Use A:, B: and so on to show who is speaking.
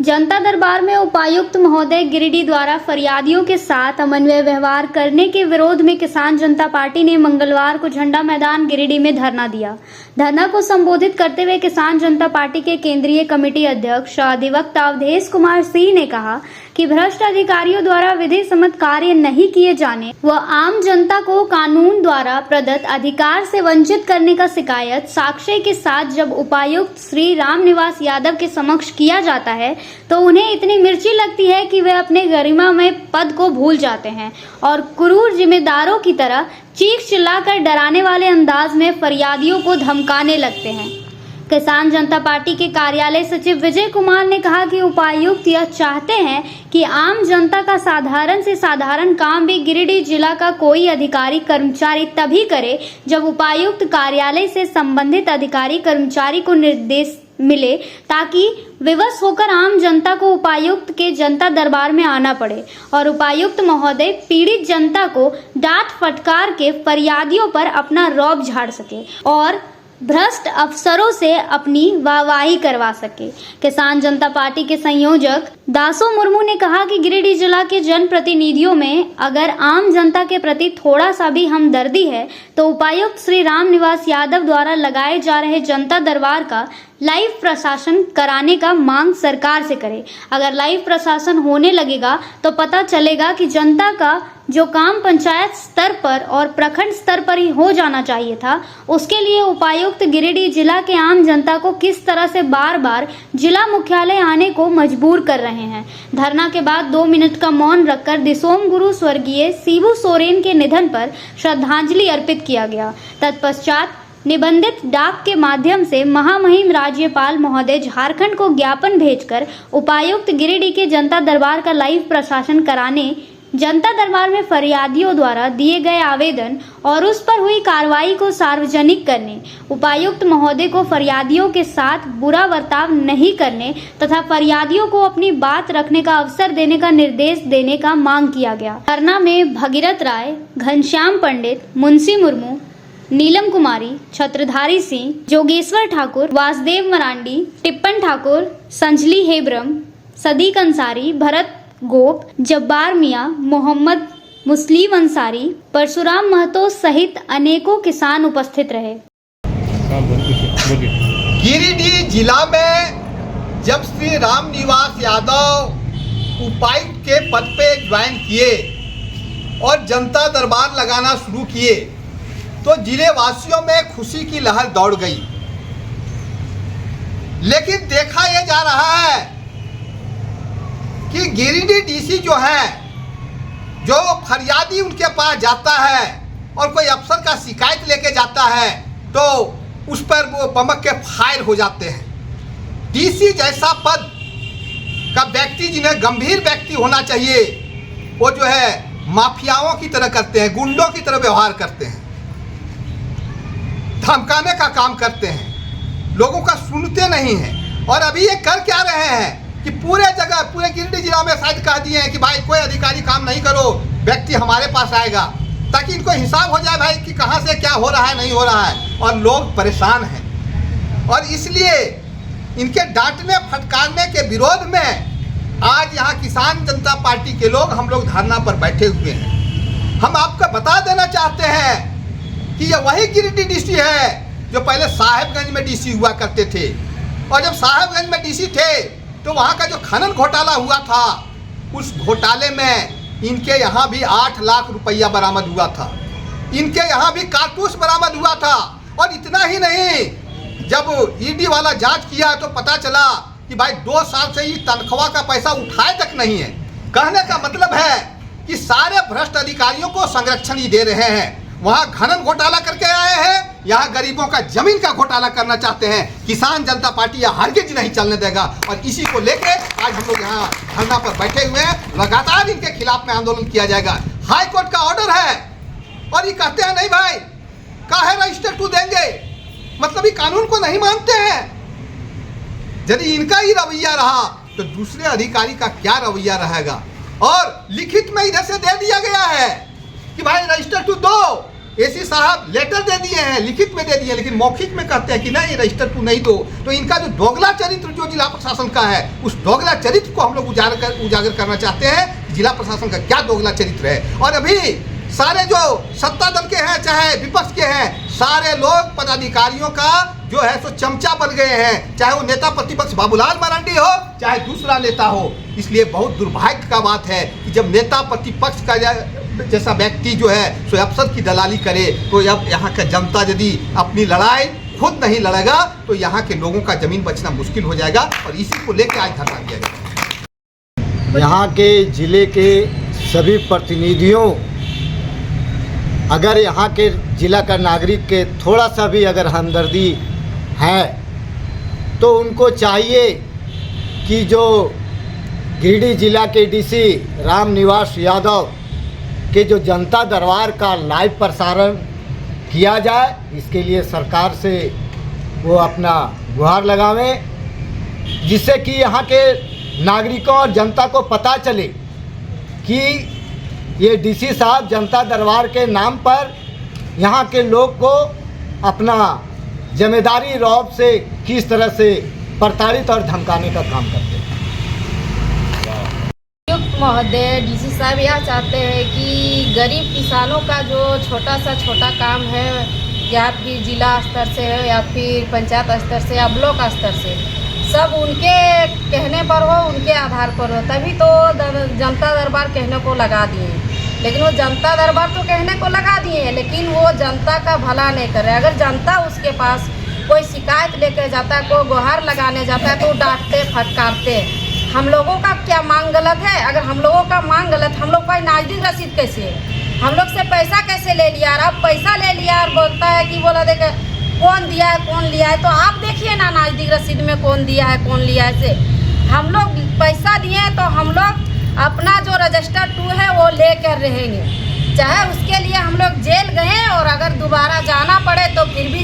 A: जनता दरबार में उपायुक्त महोदय गिरिडीह द्वारा फरियादियों के साथ अमन्वय व्यवहार करने के विरोध में किसान जनता पार्टी ने मंगलवार को झंडा मैदान गिरिडीह में धरना दिया। धरना को संबोधित करते हुए किसान जनता पार्टी के केंद्रीय कमेटी अध्यक्ष अधिवक्ता अवधेश कुमार सिंह ने कहा कि भ्रष्ट अधिकारियों द्वारा विधि सम्मत कार्य नहीं किए जाने व आम जनता को कानून द्वारा प्रदत्त अधिकार से वंचित करने का शिकायत साक्ष्य के साथ जब उपायुक्त श्री राम निवास यादव के समक्ष किया जाता है तो उन्हें इतनी मिर्ची लगती है कि वे अपने गरिमामय पद को भूल जाते हैं और क्रूर जिम्मेदारों की तरह चीख चिल्लाकर डराने वाले अंदाज में फरियादियों को धमकाने लगते हैं। किसान जनता पार्टी के कार्यालय सचिव विजय कुमार ने कहा कि उपायुक्त यह चाहते हैं कि आम जनता का साधारण से साधारण काम भी गिरिडीह जिला का कोई अधिकारी कर्मचारी तभी करे जब उपायुक्त कार्यालय से संबंधित अधिकारी कर्मचारी को निर्देश मिले, ताकि विवश होकर आम जनता को उपायुक्त के जनता दरबार में आना पड़े और उपायुक्त महोदय पीड़ित जनता को डांट फटकार के फरियादियों पर अपना रौब झाड़ सके और भ्रष्ट अफसरों से अपनी वाहवाही करवा सके। किसान जनता पार्टी के संयोजक दासो मुर्मू ने कहा कि गिरिडीह जिला के जनप्रतिनिधियों में अगर आम जनता के प्रति थोड़ा सा भी हमदर्दी है तो उपायुक्त श्री राम निवास यादव द्वारा लगाए जा रहे जनता दरबार का लाइव प्रशासन कराने का मांग सरकार से करे। अगर लाइव प्रशासन होने लगेगा तो पता चलेगा कि जनता का जो काम पंचायत स्तर पर और प्रखंड स्तर पर ही हो जाना चाहिए था, उसके लिए उपायुक्त गिरिडीह जिला के आम जनता को किस तरह से बार बार जिला मुख्यालय आने को मजबूर कर रहे हैं। धरना के बाद 2 मिनट का मौन रखकर दिसोम गुरु स्वर्गीय शिबू सोरेन के निधन पर श्रद्धांजलि अर्पित किया गया। तत्पश्चात निबंधित डाक के माध्यम से महामहिम राज्यपाल महोदय झारखंड को ज्ञापन भेजकर उपायुक्त गिरिडीह के जनता दरबार का लाइव प्रशासन कराने, जनता दरबार में फरियादियों द्वारा दिए गए आवेदन और उस पर हुई कार्रवाई को सार्वजनिक करने, उपायुक्त महोदय को फरियादियों के साथ बुरा बर्ताव नहीं करने तथा फरियादियों को अपनी बात रखने का अवसर देने का निर्देश देने का मांग किया गया। धरना में भगीरथ राय, घनश्याम पंडित, मुंशी मुर्मू, नीलम कुमारी, छत्रधारी सिंह, जोगेश्वर ठाकुर, वासुदेव मरांडी, टिप्पन ठाकुर, संजली हेब्रम, सदीक अंसारी, भरत गोप, जब्बार मियाँ, मोहम्मद मुस्लिम अंसारी, परशुराम महतो सहित अनेकों किसान उपस्थित रहे।
B: गिरिडीह जिला में जब श्री राम निवास यादव उपायुक्त के पद पे ज्वाइन किए और जनता दरबार लगाना शुरू किए तो जिले वासियों में खुशी की लहर दौड़ गई। लेकिन देखा यह जा रहा है कि गिरिडीह डीसी जो है, जो फरियादी उनके पास जाता है और कोई अफसर का शिकायत लेके जाता है तो उस पर वो बमक के फायर हो जाते हैं। डीसी जैसा पद का व्यक्ति, जिन्हें गंभीर व्यक्ति होना चाहिए, वो जो है माफियाओं की तरह करते हैं, गुंडों की तरह व्यवहार करते हैं, धमकाने का काम करते हैं, लोगों का सुनते नहीं हैं। और अभी ये कर क्या रहे हैं कि पूरे जगह, पूरे गिरिडीह जिला में शायद कह दिए हैं कि भाई कोई अधिकारी काम नहीं करो, व्यक्ति हमारे पास आएगा, ताकि इनको हिसाब हो जाए भाई कि कहाँ से क्या हो रहा है, नहीं हो रहा है। और लोग परेशान हैं और इसलिए इनके डांटने फटकारने के विरोध में आज यहाँ किसान जनता पार्टी के लोग, हम लोग धरना पर बैठे हुए हैं। हम आपको बता देना चाहते हैं कि ये वही गिरिडीह डीसी है जो पहले साहेबगंज में डीसी हुआ करते थे। और जब साहेबगंज में डीसी थे तो वहाँ का जो खनन घोटाला हुआ था, उस घोटाले में इनके यहाँ भी 8 लाख रुपया बरामद हुआ था, इनके यहाँ भी कारतूस बरामद हुआ था। और इतना ही नहीं, जब ईडी वाला जांच किया तो पता चला कि भाई 2 साल से ये तनख्वाह का पैसा उठाए तक नहीं है। कहने का मतलब है कि सारे भ्रष्ट अधिकारियों को संरक्षण ही दे रहे हैं। वहाँ खनन घोटाला करके आए हैं, यहाँ गरीबों का जमीन का घोटाला करना चाहते हैं। किसान जनता पार्टी यह हरगिज नहीं चलने देगा और इसी को लेके आज हम लोग यहाँ धरना पर बैठे हुए हैं। लगातार इनके खिलाफ में आंदोलन किया जाएगा। हाई कोर्ट का ऑर्डर है और ये कहते हैं नहीं भाई, काहे रजिस्टर टू देंगे, मतलब ये कानून को नहीं मानते हैं। यदि इनका ही रवैया रहा तो दूसरे अधिकारी का क्या रवैया रहेगा। और लिखित में इधर से दे दिया गया है कि भाई रजिस्टर टू दो, एसी साहब लेटर दे दिए हैं, लिखित में दे दिए, लेकिन मौखिक में कहते हैं कि नहीं रजिस्टर तू नहीं दो। तो इनका जो दोगला चरित्र जो जिला प्रशासन का है, उस दोगला चरित्र को हम लोग उजागर करना चाहते हैं। जिला प्रशासन का क्या दोगला चरित्र है। और अभी सारे जो सत्ता दल के हैं चाहे विपक्ष के हैं, सारे लोग पदाधिकारियों का जो है सो चमचा बन गए हैं, चाहे वो नेता प्रतिपक्ष बाबूलाल मरांडी हो चाहे दूसरा नेता हो। इसलिए बहुत दुर्भाग्य का बात है कि जब नेता प्रतिपक्ष का जैसा व्यक्ति जो है सो अफसर की दलाली करे, तो अब यहाँ का जनता यदि अपनी लड़ाई खुद नहीं लड़ेगा तो यहाँ के लोगों का जमीन बचना मुश्किल हो जाएगा। और इसी को लेकर आज धरना दिया गया।
C: यहाँ के जिले के सभी प्रतिनिधियों, अगर यहाँ के जिला का नागरिक के थोड़ा सा भी अगर हमदर्दी है तो उनको चाहिए कि जो गिरिडीह जिला के डीसी रामनिवास यादव के जो जनता दरबार का लाइव प्रसारण किया जाए, इसके लिए सरकार से वो अपना गुहार लगावें, जिससे कि यहाँ के नागरिकों और जनता को पता चले कि ये डीसी साहब जनता दरबार के नाम पर यहाँ के लोग को अपना जिम्मेदारी रौब से किस तरह से प्रताड़ित और धमकाने का काम करते हैं।
D: महोदय, डीसी साहब यह चाहते हैं कि गरीब किसानों का जो छोटा काम है, या फिर जिला स्तर से है या फिर पंचायत स्तर से या ब्लॉक स्तर से, सब उनके कहने पर हो, उनके आधार पर हो, तभी तो जनता दरबार कहने को लगा दिए। लेकिन वो जनता दरबार तो कहने को लगा दिए हैं, लेकिन वो जनता का भला नहीं कर रहे। अगर जनता उसके पास कोई शिकायत लेकर जाता है, कोई गुहार लगाने जाता है, तो डांटते फटकारते हैं। हम लोगों का क्या मांग गलत है? अगर हम लोगों का मांग गलत, हम लोग का नाजदीक रसीद कैसे है? हम लोग से पैसा कैसे ले लिया? और अब पैसा ले लिया और बोलता है कि बोला देख कौन दिया है कौन लिया है। तो आप देखिए ना नाजदीक रसीद में कौन दिया है कौन लिया है। से हम लोग पैसा दिए तो हम लोग अपना जो रजिस्टर 2 है वो लेकर रहेंगे, चाहे उसके लिए हम लोग जेल गए और अगर दोबारा जाना पड़े तो फिर भी